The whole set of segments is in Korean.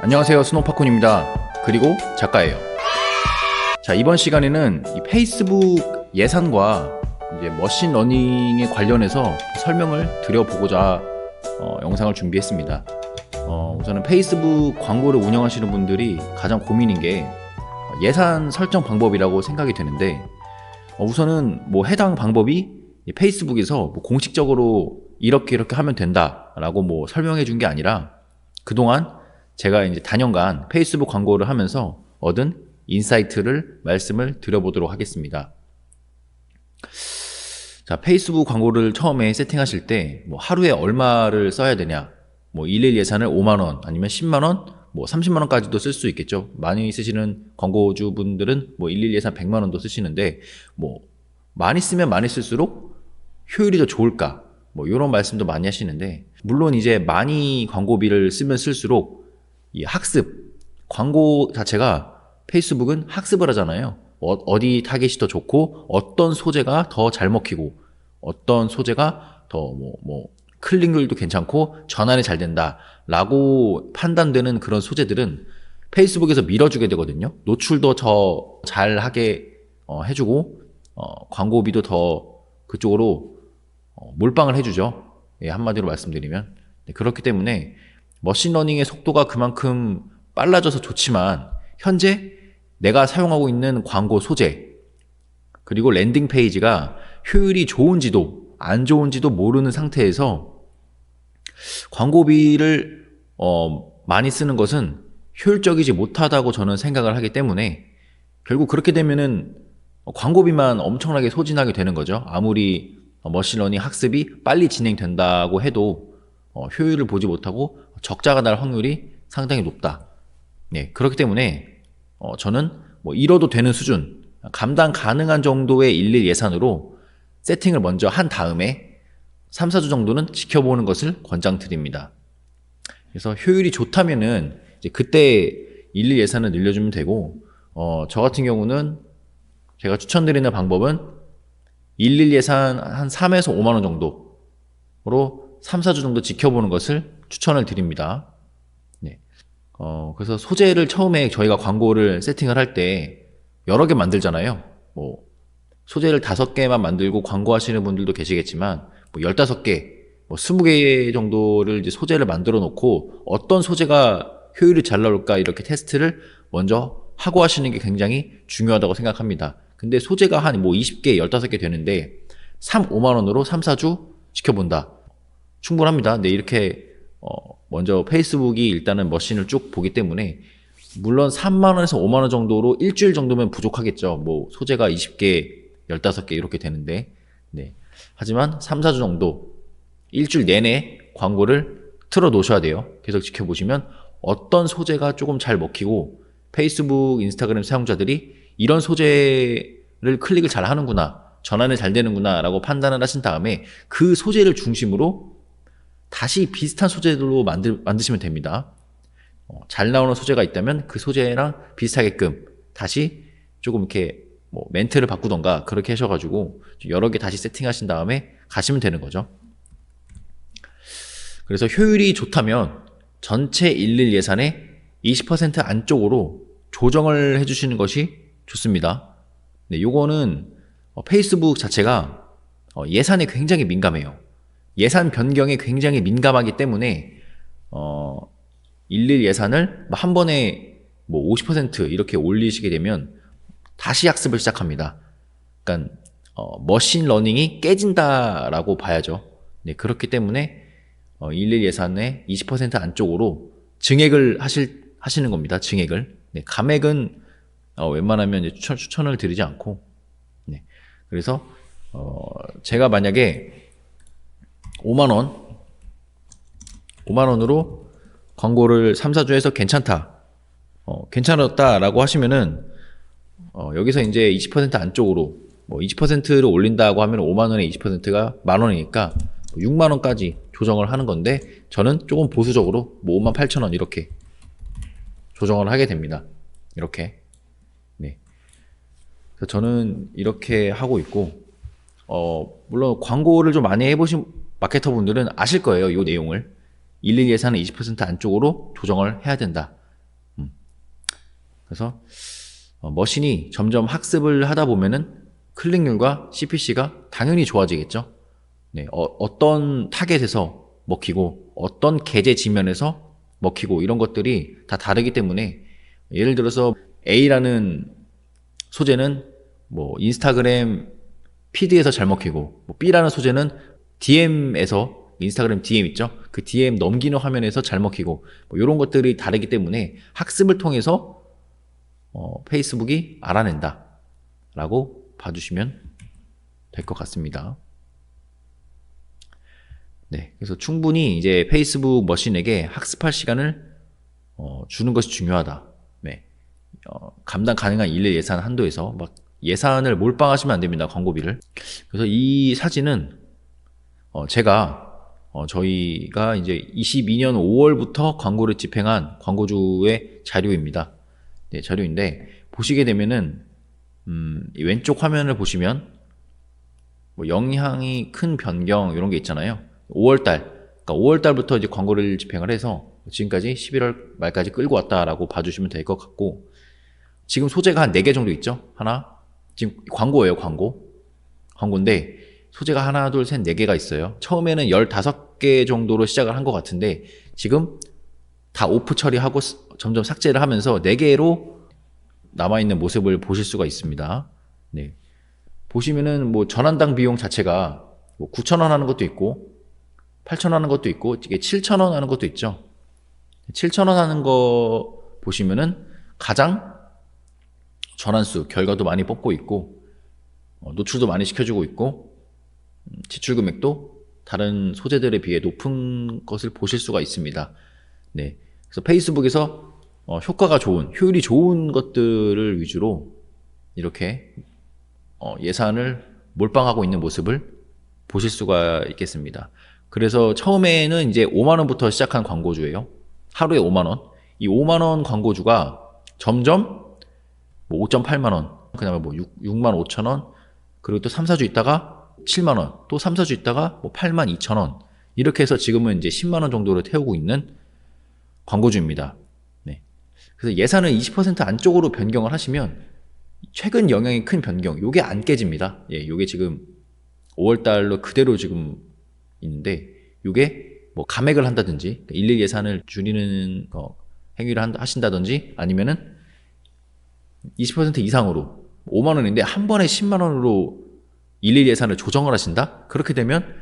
안녕하세요, 스노우팝콘입니다. 그리고 작가예요. 자, 이번 시간에는 이 페이스북 예산과 이제 머신러닝에 관련해서 설명을 드려보고자 영상을 준비했습니다. 우선은 페이스북 광고를 운영하시는 분들이 가장 고민인 게 예산 설정 방법이라고 생각이 되는데, 우선은 뭐 해당 방법이 페이스북에서 뭐 공식적으로 이렇게 하면 된다라고 뭐 설명해 준 게 아니라, 그동안 제가 이제 단연간 페이스북 광고를 하면서 얻은 인사이트를 말씀을 드려보도록 하겠습니다. 자, 페이스북 광고를 처음에 세팅하실 때 뭐 하루에 얼마를 써야 되냐, 뭐 일일 예산을 5만원 아니면 10만원, 뭐 30만원까지도 쓸 수 있겠죠. 많이 쓰시는 광고주분들은 뭐 일일 예산 100만원도 쓰시는데, 뭐 많이 쓰면 많이 쓸수록 효율이 더 좋을까, 뭐 이런 말씀도 많이 하시는데, 물론 이제 많이 광고비를 쓰면 쓸수록 이 학습, 광고 자체가, 페이스북은 학습을 하잖아요. 어디 타겟이 더 좋고, 어떤 소재가 더 잘 먹히고, 어떤 소재가 더 클릭률도 괜찮고 전환이 잘 된다 라고 판단되는 그런 소재들은 페이스북에서 밀어주게 되거든요. 노출도 더 잘하게 해주고, 광고비도 더 그쪽으로 몰빵을 해주죠. 예, 한마디로 말씀드리면. 네, 그렇기 때문에 머신러닝의 속도가 그만큼 빨라져서 좋지만, 현재 내가 사용하고 있는 광고 소재 그리고 랜딩 페이지가 효율이 좋은지도 안 좋은지도 모르는 상태에서 광고비를 많이 쓰는 것은 효율적이지 못하다고 저는 생각을 하기 때문에, 결국 그렇게 되면은 광고비만 엄청나게 소진하게 되는 거죠. 아무리 머신러닝 학습이 빨리 진행된다고 해도 효율을 보지 못하고 적자가 날 확률이 상당히 높다. 네, 그렇기 때문에 저는 뭐 잃어도 되는 수준, 감당 가능한 정도의 일일 예산으로 세팅을 먼저 한 다음에 3, 4주 정도는 지켜보는 것을 권장드립니다. 그래서 효율이 좋다면은 이제 그때 일일 예산을 늘려주면 되고, 저 같은 경우는 제가 추천드리는 방법은 일일 예산 한 3에서 5만원 정도로 3, 4주 정도 지켜보는 것을 추천을 드립니다. 네. 그래서 소재를 처음에 저희가 광고를 세팅을 할 때 여러 개 만들잖아요. 뭐 소재를 5개만 만들고 광고하시는 분들도 계시겠지만, 뭐 15개, 뭐 20개 정도를 이제 소재를 만들어 놓고 어떤 소재가 효율이 잘 나올까 이렇게 테스트를 먼저 하고 하시는 게 굉장히 중요하다고 생각합니다. 근데 소재가 한 뭐 20개, 15개 되는데 5만원으로 3, 4주 지켜본다. 충분합니다. 근데 이렇게 먼저 페이스북이 일단은 머신을 쭉 보기 때문에, 물론 3만원에서 5만원 정도로 일주일 정도면 부족하겠죠. 뭐 소재가 20개, 15개 이렇게 되는데, 네. 하지만 3, 4주 정도 일주일 내내 광고를 틀어 놓으셔야 돼요. 계속 지켜보시면 어떤 소재가 조금 잘 먹히고 페이스북, 인스타그램 사용자들이 이런 소재를 클릭을 잘 하는구나, 전환이 잘 되는구나 라고 판단을 하신 다음에 그 소재를 중심으로 다시 비슷한 소재들로 만드시면 됩니다. 잘 나오는 소재가 있다면 그 소재랑 비슷하게끔 다시 조금 이렇게 뭐 멘트를 바꾸던가 그렇게 하셔가지고 여러 개 다시 세팅하신 다음에 가시면 되는 거죠. 그래서 효율이 좋다면 전체 일일 예산의 20% 안쪽으로 조정을 해주시는 것이 좋습니다. 네, 요거는 페이스북 자체가 예산에 굉장히 민감해요. 예산 변경에 굉장히 민감하기 때문에 일일 예산을 한 번에 뭐 50% 이렇게 올리시게 되면 다시 학습을 시작합니다. 그러니까 머신러닝이 깨진다라고 봐야죠. 네, 그렇기 때문에 일일 예산의 20% 안쪽으로 증액을 하시는 겁니다. 증액을. 네, 감액은 웬만하면 이제 추천을 드리지 않고, 네, 그래서 제가 만약에 5만원으로 광고를 3, 4주 해서 괜찮았다라고 하시면은 여기서 이제 20% 안쪽으로 뭐 20%를 올린다고 하면 5만원에 20%가 만원이니까 6만원까지 조정을 하는 건데, 저는 조금 보수적으로 뭐 58,000원 이렇게 조정을 하게 됩니다. 이렇게. 네. 그래서 저는 이렇게 하고 있고, 물론 광고를 좀 많이 해보신 마케터분들은 아실 거예요. 이 내용을. 일일 예산은 20% 안쪽으로 조정을 해야 된다. 그래서 머신이 점점 학습을 하다 보면은 클릭률과 CPC가 당연히 좋아지겠죠. 네, 어떤 타겟에서 먹히고 어떤 계제 지면에서 먹히고 이런 것들이 다 다르기 때문에 예를 들어서 A라는 소재는 뭐 인스타그램 피드에서 잘 먹히고 뭐 B라는 소재는 DM에서 인스타그램 DM 있죠? 그 DM 넘기는 화면에서 잘 먹히고 뭐 이런 것들이 다르기 때문에 학습을 통해서 페이스북이 알아낸다 라고 봐주시면 될 것 같습니다. 네, 그래서 충분히 이제 페이스북 머신에게 학습할 시간을 주는 것이 중요하다. 네, 감당 가능한 일일 예산 한도에서 막 예산을 몰빵하시면 안 됩니다. 광고비를. 그래서 이 사진은 제가 저희가 이제 22년 5월부터 광고를 집행한 광고주의 자료입니다. 네, 자료인데 보시게 되면은 이 왼쪽 화면을 보시면 뭐 영향이 큰 변경 이런 게 있잖아요. 5월달, 그러니까 5월달부터 이제 광고를 집행을 해서 지금까지 11월 말까지 끌고 왔다라고 봐주시면 될 것 같고, 지금 소재가 한 4개 정도 있죠. 하나, 지금 광고예요, 광고인데 소재가 하나, 둘, 셋, 4개가 있어요. 처음에는 15개 정도로 시작을 한 것 같은데 지금 다 오프 처리하고 점점 삭제를 하면서 4개로 남아있는 모습을 보실 수가 있습니다. 네. 보시면은 뭐 전환당 비용 자체가 뭐 9,000원 하는 것도 있고 8,000원 하는 것도 있고 이게 7,000원 하는 것도 있죠. 7,000원 하는 거 보시면은 가장 전환수 결과도 많이 뽑고 있고 노출도 많이 시켜주고 있고 지출 금액도 다른 소재들에 비해 높은 것을 보실 수가 있습니다. 네. 그래서 페이스북에서 효과가 좋은, 효율이 좋은 것들을 위주로 이렇게 예산을 몰빵하고 있는 모습을 보실 수가 있겠습니다. 그래서 처음에는 이제 5만원부터 시작한 광고주예요. 하루에 5만원. 이 5만원 광고주가 점점 뭐 5.8만원, 그 다음에 뭐 6만 5천원, 그리고 또 3, 4주 있다가 7만원, 또 3, 4주 있다가 뭐 8만 2천원. 이렇게 해서 지금은 이제 10만원 정도를 태우고 있는 광고주입니다. 네. 그래서 예산을 20% 안쪽으로 변경을 하시면 최근 영향이 큰 변경, 요게 안 깨집니다. 예, 요게 지금 5월달로 그대로 지금 있는데, 요게 뭐 감액을 한다든지, 일일 예산을 줄이는 행위를 하신다든지, 아니면은 20% 이상으로 5만원인데 한 번에 10만원으로 일일 예산을 조정을 하신다? 그렇게 되면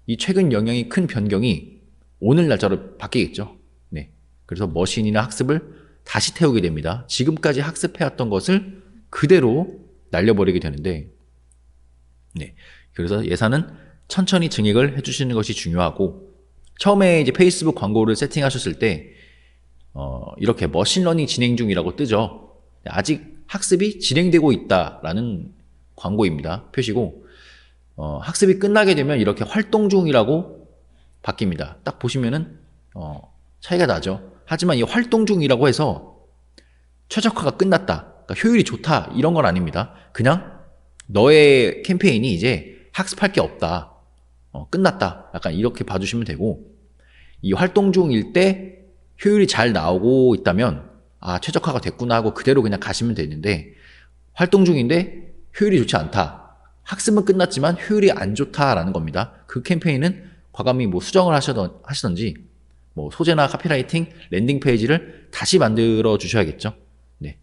이 최근 영향이 큰 변경이 오늘 날짜로 바뀌겠죠. 네. 그래서 머신이나 학습을 다시 태우게 됩니다. 지금까지 학습해왔던 것을 그대로 날려버리게 되는데, 네. 그래서 예산은 천천히 증액을 해주시는 것이 중요하고, 처음에 이제 페이스북 광고를 세팅하셨을 때, 이렇게 머신러닝 진행 중이라고 뜨죠. 아직 학습이 진행되고 있다라는 광고입니다. 표시고, 학습이 끝나게 되면 이렇게 활동 중이라고 바뀝니다. 딱 보시면은, 차이가 나죠. 하지만 이 활동 중이라고 해서 최적화가 끝났다, 그러니까 효율이 좋다, 이런 건 아닙니다. 그냥 너의 캠페인이 이제 학습할 게 없다, 끝났다, 약간 이렇게 봐주시면 되고, 이 활동 중일 때 효율이 잘 나오고 있다면 아, 최적화가 됐구나 하고 그대로 그냥 가시면 되는데, 활동 중인데 효율이 좋지 않다, 학습은 끝났지만 효율이 안 좋다라는 겁니다. 그 캠페인은 과감히 뭐 수정을 하시던지 뭐 소재나 카피라이팅, 랜딩 페이지를 다시 만들어 주셔야겠죠. 네.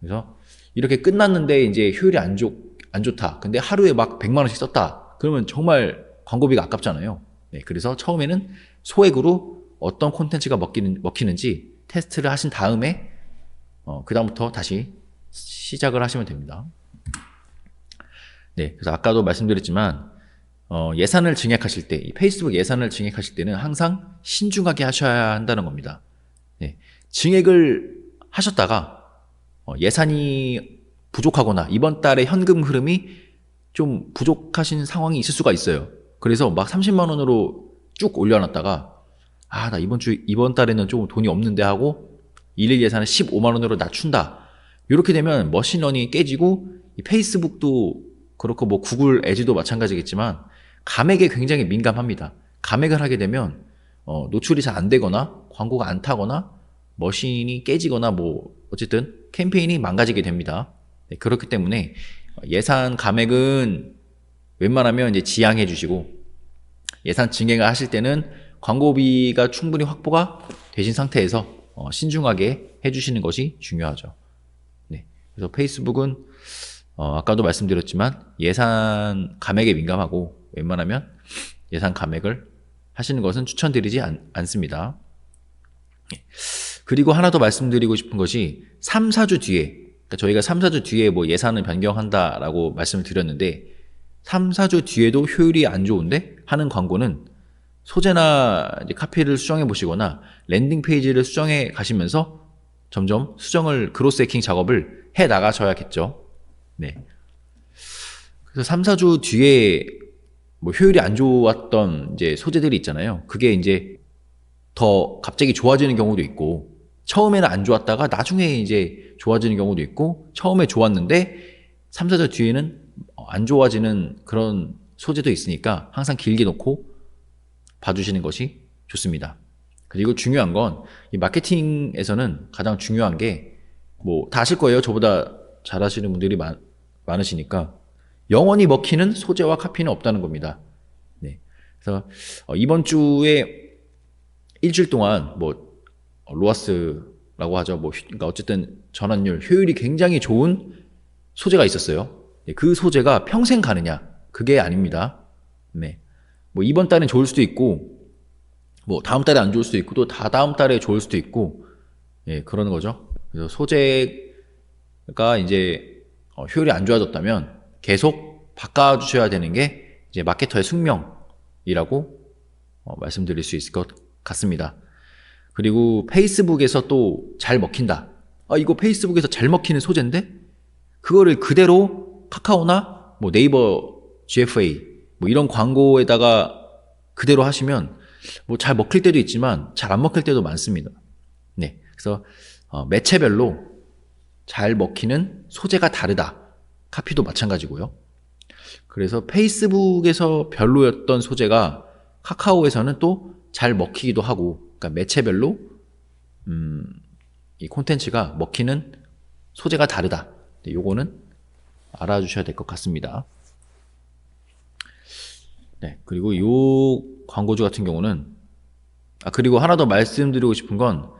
그래서 이렇게 끝났는데 이제 효율이 안 좋다, 근데 하루에 막 100만 원씩 썼다, 그러면 정말 광고비가 아깝잖아요. 네. 그래서 처음에는 소액으로 어떤 콘텐츠가 먹히는지 테스트를 하신 다음에 그 다음부터 다시 시작을 하시면 됩니다. 네. 그래서 아까도 말씀드렸지만 예산을 증액하실 때, 이 페이스북 예산을 증액하실 때는 항상 신중하게 하셔야 한다는 겁니다. 네. 증액을 하셨다가 예산이 부족하거나 이번 달에 현금 흐름이 좀 부족하신 상황이 있을 수가 있어요. 그래서 막 30만 원으로 쭉 올려놨다가 아, 나 이번 달에는 좀 돈이 없는데 하고 일일 예산을 15만 원으로 낮춘다. 이렇게 되면 머신러닝이 깨지고, 이 페이스북도 그렇고 뭐 구글 애즈도 마찬가지겠지만 감액에 굉장히 민감합니다. 감액을 하게 되면 노출이 잘 안 되거나 광고가 안 타거나 머신이 깨지거나 뭐 어쨌든 캠페인이 망가지게 됩니다. 네, 그렇기 때문에 예산 감액은 웬만하면 이제 지양해 주시고, 예산 증액을 하실 때는 광고비가 충분히 확보가 되신 상태에서 신중하게 해주시는 것이 중요하죠. 네. 그래서 페이스북은 아까도 말씀드렸지만 예산 감액에 민감하고, 웬만하면 예산 감액을 하시는 것은 추천드리지 않습니다. 그리고 하나 더 말씀드리고 싶은 것이 3, 4주 뒤에, 그러니까 저희가 3, 4주 뒤에 뭐 예산을 변경한다라고 말씀을 드렸는데, 3, 4주 뒤에도 효율이 안 좋은데 하는 광고는 소재나 이제 카피를 수정해 보시거나 랜딩 페이지를 수정해 가시면서 점점 수정을, 그로스 해킹 작업을 해 나가셔야겠죠. 네. 그래서 3, 4주 뒤에 뭐 효율이 안 좋았던 이제 소재들이 있잖아요. 그게 이제 더 갑자기 좋아지는 경우도 있고, 처음에는 안 좋았다가 나중에 이제 좋아지는 경우도 있고, 처음에 좋았는데 3, 4주 뒤에는 안 좋아지는 그런 소재도 있으니까 항상 길게 놓고 봐주시는 것이 좋습니다. 그리고 중요한 건 이 마케팅에서는 가장 중요한 게, 뭐 다 아실 거예요. 저보다 잘 하시는 분들이 많으시니까, 영원히 먹히는 소재와 카피는 없다는 겁니다. 네. 그래서 이번 주에 일주일 동안 뭐 로아스라고 하죠. 뭐 그러니까 어쨌든 전환율, 효율이 굉장히 좋은 소재가 있었어요. 네. 그 소재가 평생 가느냐? 그게 아닙니다. 네. 뭐 이번 달엔 좋을 수도 있고, 뭐 다음 달에 안 좋을 수도 있고, 또 다다음 달에 좋을 수도 있고, 예, 그러는 거죠. 그래서 소재가 이제 효율이 안 좋아졌다면 계속 바꿔주셔야 되는 게 이제 마케터의 숙명이라고 말씀드릴 수 있을 것 같습니다. 그리고 페이스북에서 또 잘 먹힌다. 이거 페이스북에서 잘 먹히는 소재인데 그거를 그대로 카카오나 뭐 네이버 GFA 뭐 이런 광고에다가 그대로 하시면 뭐 잘 먹힐 때도 있지만 잘 안 먹힐 때도 많습니다. 네, 그래서 매체별로 잘 먹히는 소재가 다르다. 카피도 마찬가지고요. 그래서 페이스북에서 별로였던 소재가 카카오에서는 또 잘 먹히기도 하고, 그러니까 매체별로 이 콘텐츠가 먹히는 소재가 다르다. 네, 요거는 알아주셔야 될 것 같습니다. 네, 그리고 요 광고주 같은 경우는, 그리고 하나 더 말씀드리고 싶은 건,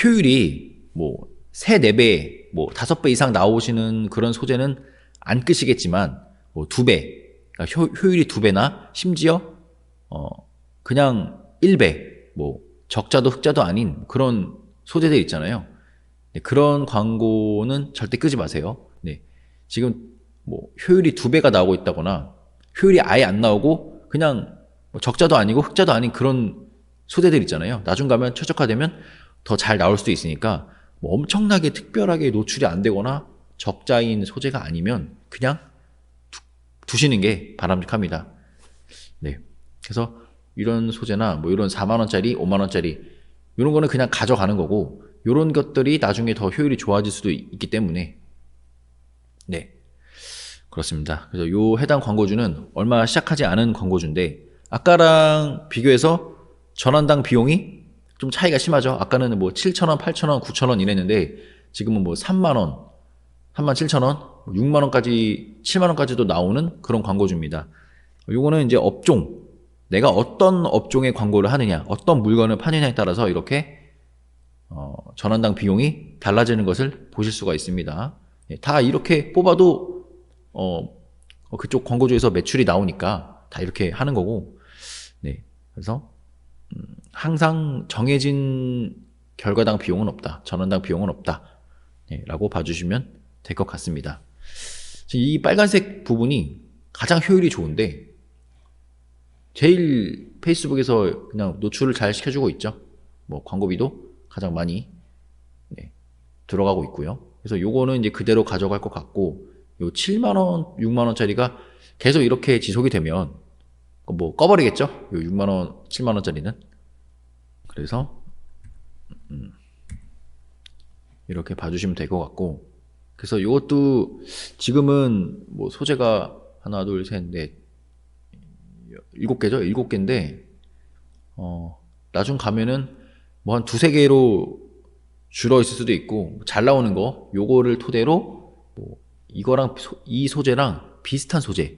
효율이 뭐 3, 4배, 뭐 5배 이상 나오시는 그런 소재는 안 끄시겠지만, 뭐 2배, 그러니까 효율이 2배나 심지어 그냥 1배, 뭐 적자도 흑자도 아닌 그런 소재들 있잖아요. 네, 그런 광고는 절대 끄지 마세요. 네, 지금 뭐 효율이 2배가 나오고 있다거나 효율이 아예 안 나오고 그냥 뭐 적자도 아니고 흑자도 아닌 그런 소재들 있잖아요. 나중 가면 최적화되면 더 잘 나올 수도 있으니까, 뭐 엄청나게 특별하게 노출이 안 되거나 적자인 소재가 아니면 그냥 두시는 게 바람직합니다. 네. 그래서 이런 소재나 뭐 이런 4만원짜리, 5만원짜리 이런 거는 그냥 가져가는 거고, 이런 것들이 나중에 더 효율이 좋아질 수도 있기 때문에, 네, 그렇습니다. 그래서 요 해당 광고주는 얼마 시작하지 않은 광고주인데, 아까랑 비교해서 전환당 비용이 좀 차이가 심하죠. 아까는 뭐 7,000원, 8,000원, 9,000원 이랬는데 지금은 뭐 3만원, 37,000원, 6만원까지, 7만원까지도 나오는 그런 광고주입니다. 요거는 이제 업종, 내가 어떤 업종의 광고를 하느냐, 어떤 물건을 파느냐에 따라서 이렇게 전환당 비용이 달라지는 것을 보실 수가 있습니다. 다 이렇게 뽑아도 그쪽 광고주에서 매출이 나오니까 다 이렇게 하는 거고, 네, 그래서 항상 정해진 결과당 비용은 없다, 전환당 비용은 없다, 네, 라고 봐주시면 될 것 같습니다. 이 빨간색 부분이 가장 효율이 좋은데 제일 페이스북에서 그냥 노출을 잘 시켜주고 있죠. 뭐 광고비도 가장 많이 들어가고 있고요. 그래서 요거는 이제 그대로 가져갈 것 같고, 요 7만원, 6만원짜리가 계속 이렇게 지속이 되면 뭐 꺼버리겠죠. 요 6만원, 7만원짜리는. 그래서 이렇게 봐주시면 될 것 같고, 그래서 이것도 지금은 뭐 소재가 하나, 둘, 셋, 넷, 7개죠? 7개인데 나중 가면은 뭐 한 2, 3개로 줄어 있을 수도 있고 잘 나오는 거 요거를 토대로 뭐 이거랑 이 소재랑 비슷한 소재,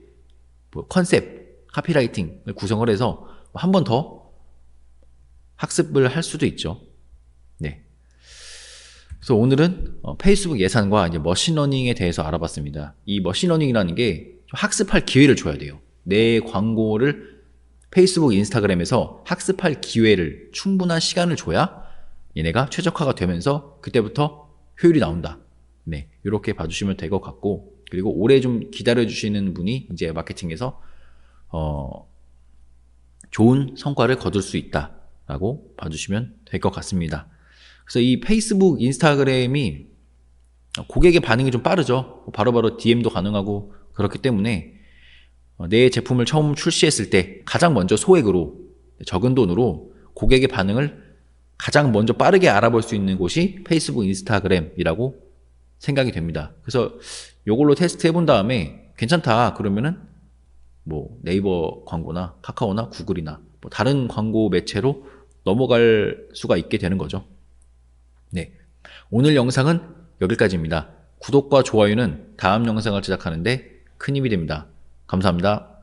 뭐 컨셉, 카피라이팅을 구성을 해서 한 번 더 학습을 할 수도 있죠. 네. 그래서 오늘은 페이스북 예산과 이제 머신러닝에 대해서 알아봤습니다. 이 머신러닝이라는 게 학습할 기회를 줘야 돼요. 내 광고를 페이스북, 인스타그램에서 학습할 기회를, 충분한 시간을 줘야 얘네가 최적화가 되면서 그때부터 효율이 나온다. 네, 이렇게 봐주시면 될 것 같고, 그리고 오래 좀 기다려주시는 분이 이제 마케팅에서 좋은 성과를 거둘 수 있다라고 봐주시면 될 것 같습니다. 그래서 이 페이스북, 인스타그램이 고객의 반응이 좀 빠르죠. 바로바로 DM도 가능하고 그렇기 때문에 내 제품을 처음 출시했을 때 가장 먼저 소액으로, 적은 돈으로 고객의 반응을 가장 먼저 빠르게 알아볼 수 있는 곳이 페이스북, 인스타그램이라고 생각이 됩니다. 그래서 이걸로 테스트 해본 다음에 괜찮다 그러면은 뭐 네이버 광고나 카카오나 구글이나 뭐 다른 광고 매체로 넘어갈 수가 있게 되는 거죠. 네, 오늘 영상은 여기까지입니다. 구독과 좋아요는 다음 영상을 제작하는데 큰 힘이 됩니다. 감사합니다.